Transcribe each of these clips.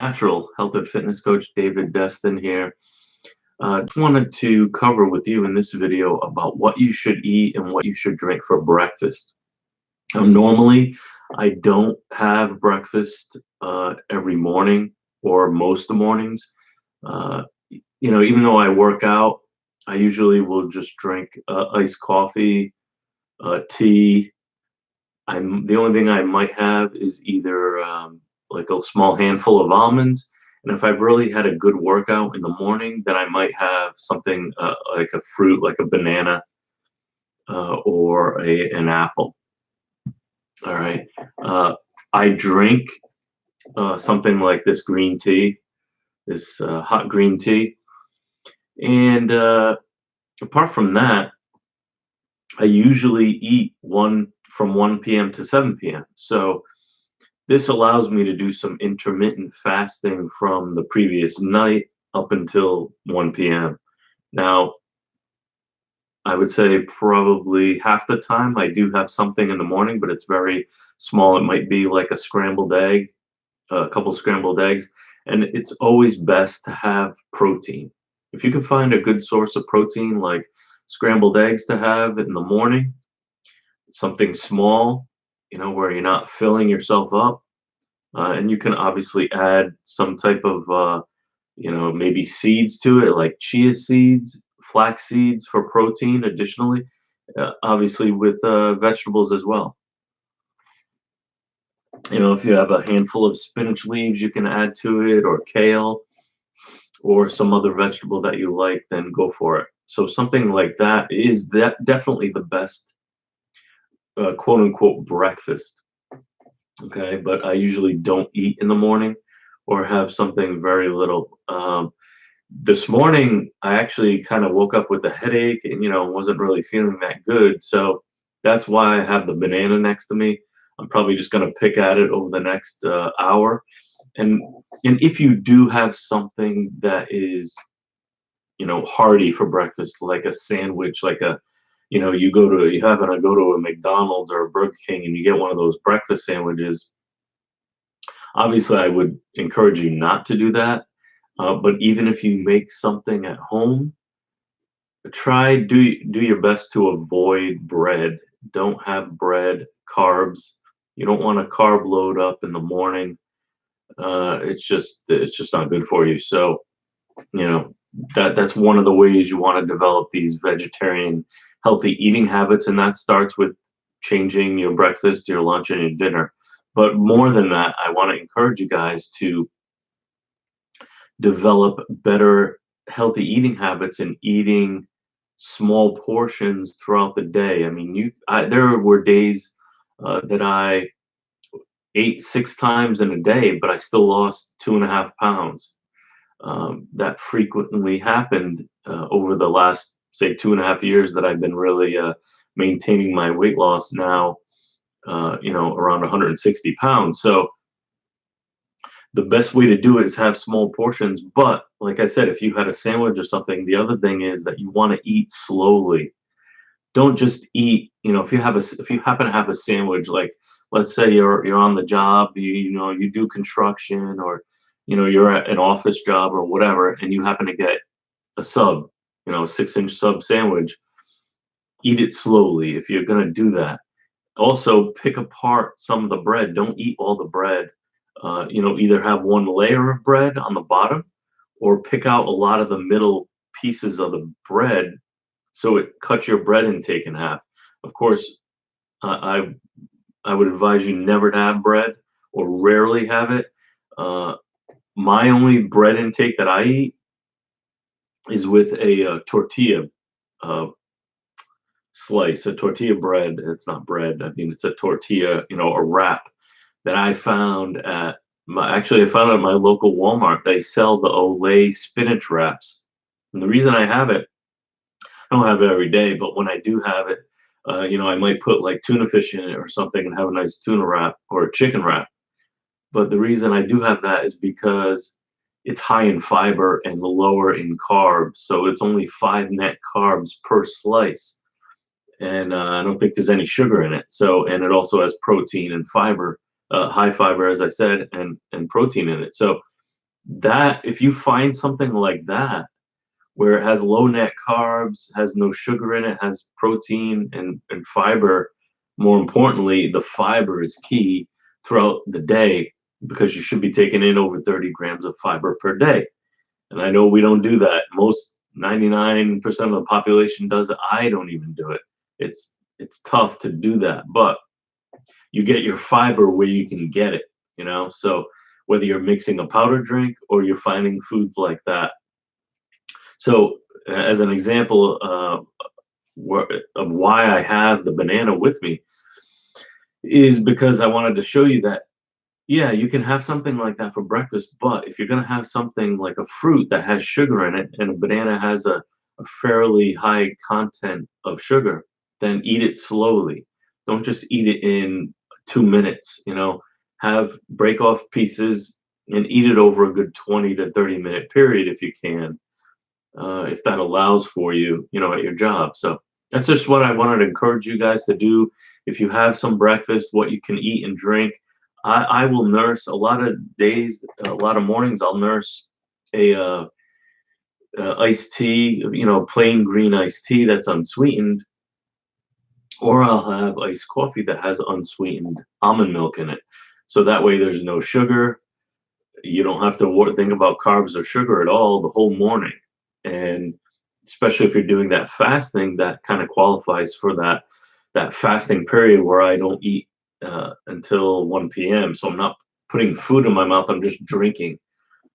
Natural health and fitness coach David Destin here. Just wanted to cover with you in this video about what you should eat and what you should drink for breakfast. Normally, I don't have breakfast every morning or most mornings. Uh, Even though I work out, I usually will just drink iced coffee, tea. The only thing I might have is either like a small handful of almonds, and if I've really had a good workout in the morning, then I might have something like a fruit, like a banana or an apple. All right. I drink something like this green tea, this hot green tea, and apart from that, I usually eat one from 1 p.m. to 7 p.m. So this allows me to do some intermittent fasting from the previous night up until 1 p.m. Now, I would say probably half the time I do have something in the morning, but it's very small. It might be like a scrambled egg, a couple scrambled eggs, and it's always best to have protein. If you can find a good source of protein like scrambled eggs to have in the morning, something small, where you're not filling yourself up. And you can obviously add some type of, maybe seeds to it, like chia seeds, flax seeds for protein additionally, obviously with vegetables as well. If you have a handful of spinach leaves, you can add to it, or kale, or some other vegetable that you like, then go for it. So something like that is definitely the best quote unquote breakfast. Okay, but I usually don't eat in the morning or have something very little. This morning, I actually kind of woke up with a headache and, wasn't really feeling that good. So that's why I have the banana next to me. I'm probably just going to pick at it over the next hour. And if you do have something that is, hearty for breakfast, like a sandwich, like you happen to go to a McDonald's or a Burger King and you get one of those breakfast sandwiches. Obviously, I would encourage you not to do that. But even if you make something at home, do your best to avoid bread. Don't have bread, carbs. You don't want a carb load up in the morning. It's just not good for you. So you know that's one of the ways you want to develop these vegetarian healthy eating habits, and that starts with changing your breakfast, your lunch, and your dinner. But more than that, I want to encourage you guys to develop better healthy eating habits and eating small portions throughout the day. I mean, there were days that I ate 6 times in a day, but I still lost 2.5 pounds. That frequently happened over the last, say, 2.5 years that I've been really maintaining my weight loss now, around 160 pounds. So the best way to do it is have small portions. But like I said, if you had a sandwich or something, the other thing is that you want to eat slowly. Don't just eat, if you happen to have a sandwich, like let's say you're on the job, you do construction, or you're at an office job or whatever, and you happen to get a sub, a 6-inch sub sandwich, eat it slowly if you're going to do that. Also, pick apart some of the bread. Don't eat all the bread. Either have one layer of bread on the bottom, or pick out a lot of the middle pieces of the bread, so it cuts your bread intake in half. Of course, I would advise you never to have bread, or rarely have it. My only bread intake that I eat is with a tortilla uh, slice, a tortilla bread. It's not bread. I mean, it's a tortilla, a wrap that I found at I found it at my local Walmart. They sell the Olay spinach wraps. And the reason I have it, I don't have it every day, but when I do have it, I might put like tuna fish in it or something and have a nice tuna wrap or a chicken wrap. But the reason I do have that is because it's high in fiber and lower in carbs. So it's only 5 net carbs per slice. And I don't think there's any sugar in it. So, and it also has protein and fiber, high fiber, as I said, and protein in it. So That if you find something like that where it has low net carbs, has no sugar in it, has protein and fiber. More importantly, the fiber is key throughout the day because you should be taking in over 30 grams of fiber per day. And I know we don't do that. Most 99% of the population does it. I don't even do it. It's tough to do that, but you get your fiber where you can get it, you know? So whether you're mixing a powder drink or you're finding foods like that. So as an example of why I have the banana with me is because I wanted to show you that, yeah, you can have something like that for breakfast, but if you're going to have something like a fruit that has sugar in it and a banana has a fairly high content of sugar, then eat it slowly. Don't just eat it in 2 minutes, you know, have break off pieces and eat it over a good 20 to 30-minute period if you can, if that allows for you, you know, at your job. So that's just what I wanted to encourage you guys to do. If you have some breakfast, what you can eat and drink. I will nurse a lot of days, a lot of mornings. I'll nurse a iced tea, you know, plain green iced tea that's unsweetened, or I'll have iced coffee that has unsweetened almond milk in it. So that way there's no sugar. You don't have to think about carbs or sugar at all the whole morning. And especially if you're doing that fasting, that kind of qualifies for that fasting period where I don't eat until 1 p.m. So I'm not putting food in my mouth, I'm just drinking.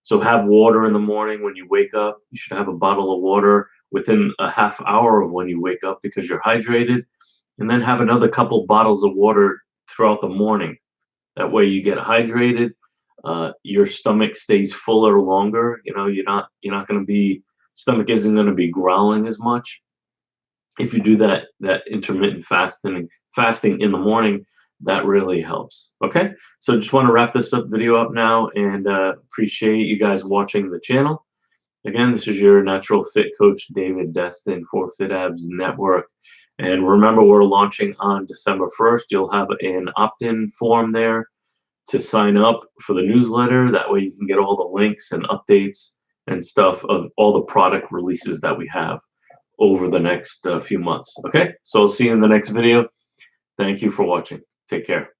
So have water in the morning when you wake up. You should have a bottle of water within a half hour of when you wake up because you're hydrated. And then have another couple bottles of water throughout the morning. That way you get hydrated. Your stomach stays fuller longer. You know, you're not going to be stomach isn't going to be growling as much if you do that intermittent fasting in the morning. That really helps. Okay, so just want to wrap this video up now, and appreciate you guys watching the channel. Again, this is your natural fit coach David Destin for FitAbsNetwork. And remember, we're launching on December 1st. You'll have an opt-in form there to sign up for the newsletter. That way you can get all the links and updates and stuff of all the product releases that we have over the next few months. Okay, so I'll see you in the next video. Thank you for watching. Take care.